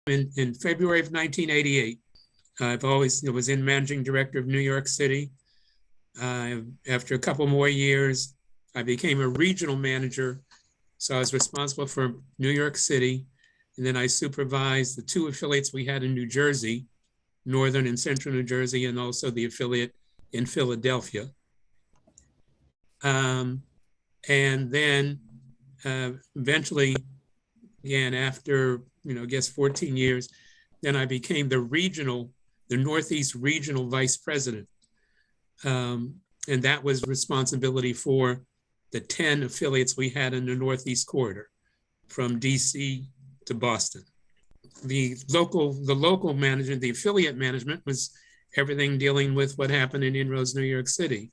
In February of 1988, I've always was in managing director of New York City. After a couple more years, I became a regional manager. So I was responsible for New York City. And then I supervised the two affiliates we had in New Jersey, Northern and Central New Jersey, and also the affiliate in Philadelphia. And then eventually, again, after, I guess 14 years, then I became the Northeast regional vice president. And that was responsibility for the 10 affiliates we had in the Northeast corridor, from DC to Boston. The local management, the affiliate management, was everything dealing with what happened in INROADS New York City.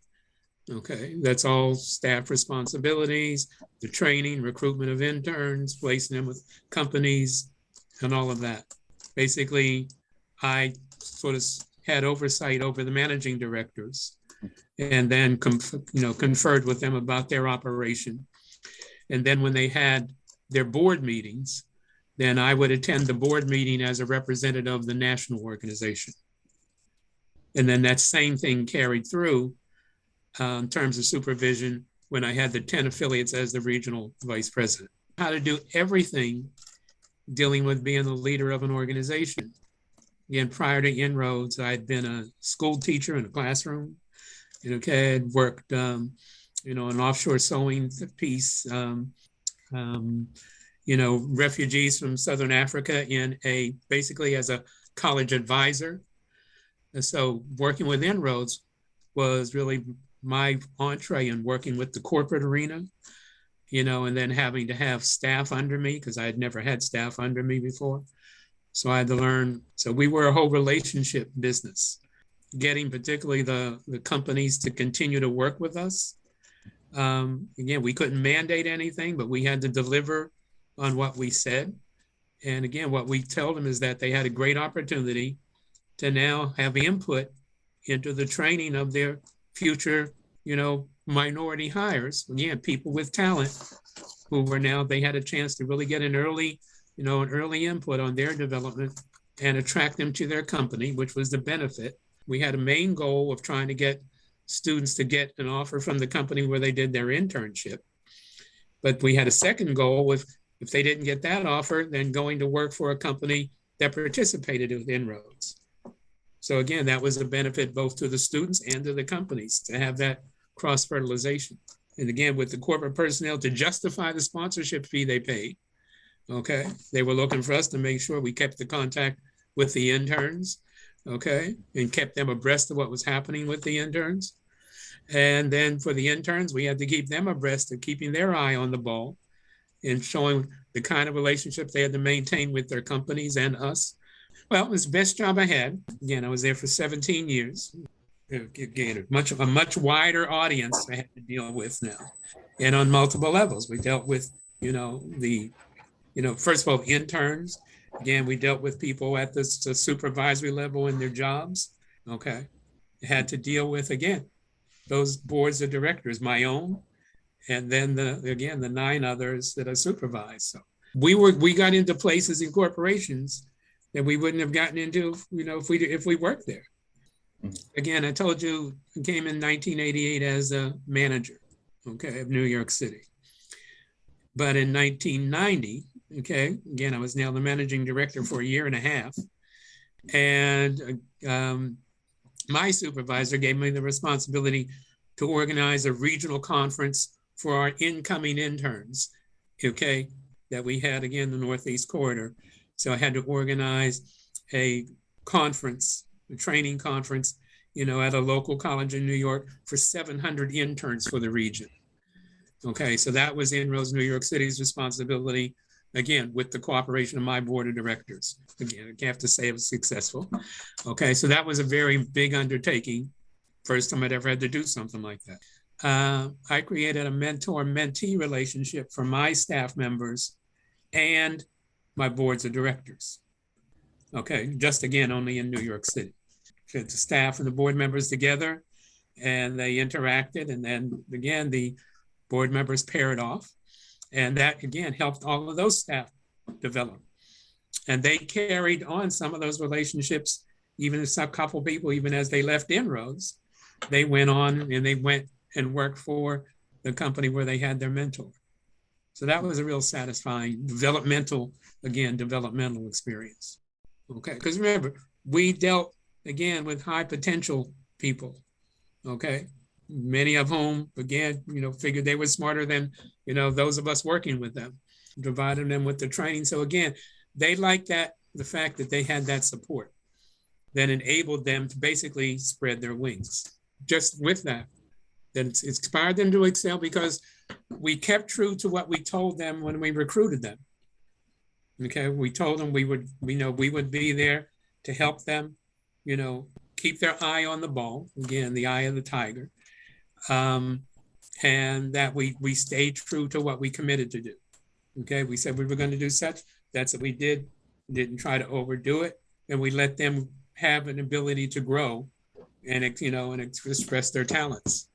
Okay, that's all staff responsibilities, the training, recruitment of interns, placing them with companies, and all of that. Basically, I sort of had oversight over the managing directors, and then conferred with them about their operation. And then when they had their board meetings, then I would attend the board meeting as a representative of the national organization. And then that same thing carried through in terms of supervision when I had the 10 affiliates as the regional vice president. How to do everything dealing with being the leader of an organization. Again, prior to INROADS, I'd been a school teacher in a classroom. I'd worked, an offshore sewing piece, refugees from Southern Africa basically as a college advisor. And so working with INROADS was really my entree in working with the corporate arena, and then having to have staff under me because I had never had staff under me before. So I had to learn. So we were a whole relationship business, getting particularly the companies to continue to work with us. Again, we couldn't mandate anything, but we had to deliver on what we said. And again, what we told them is that they had a great opportunity to now have input into the training of their future, minority hires. Again, people with talent they had a chance to really get an early input on their development and attract them to their company, which was the benefit. We had a main goal of trying to get students to get an offer from the company where they did their internship. But we had a second goal if they didn't get that offer, then going to work for a company that participated with INROADS. So again, that was a benefit both to the students and to the companies to have that cross-fertilization. And again, with the corporate personnel to justify the sponsorship fee they paid, okay, they were looking for us to make sure we kept the contact with the interns, okay, and kept them abreast of what was happening with the interns. And then for the interns, we had to keep them abreast of keeping their eye on the ball and showing the kind of relationship they had to maintain with their companies and us. Well, it was the best job I had. Again, I was there for 17 years. Again, a much wider audience I had to deal with now. And on multiple levels, we dealt with, first of all, interns. Again, we dealt with people at the supervisory level in their jobs. Okay. Had to deal with, again, those boards of directors, my own, and then the 9 others that I supervised. So we got into places in corporations that we wouldn't have gotten into, if we worked there. Again, I told you, I came in 1988 as a manager, okay, of New York City. But in 1990, okay, again, I was now the managing director for a year and a half. And my supervisor gave me the responsibility to organize a regional conference for our incoming interns, okay, that we had, again, the Northeast Corridor. So I had to organize a conference, a training conference, at a local college in New York for 700 interns for the region. Okay, so that was INROADS New York City's responsibility, again, with the cooperation of my board of directors. Again, I have to say it was successful. Okay, so that was a very big undertaking. First time I'd ever had to do something like that. I created a mentor-mentee relationship for my staff members and my boards of directors. Okay, just again, only in New York City. The staff and the board members together, and they interacted, and then again, the board members paired off, and that again helped all of those staff develop. And they carried on some of those relationships, even a couple people, even as they left INROADS, they went on and they went and worked for the company where they had their mentor. So that was a real satisfying developmental experience. Okay, because remember, we dealt again with high potential people. Okay, many of whom again, figured they were smarter than those of us working with them, providing them with the training. So again, they liked that, the fact that they had that support that enabled them to basically spread their wings. Just with that, it's inspired them to excel because we kept true to what we told them when we recruited them. Okay, we told them we would be there to help them, keep their eye on the ball, again, the eye of the tiger, and that we stayed true to what we committed to do. Okay, we said we were going to do such, that's what we did, didn't try to overdo it, and we let them have an ability to grow and express their talents.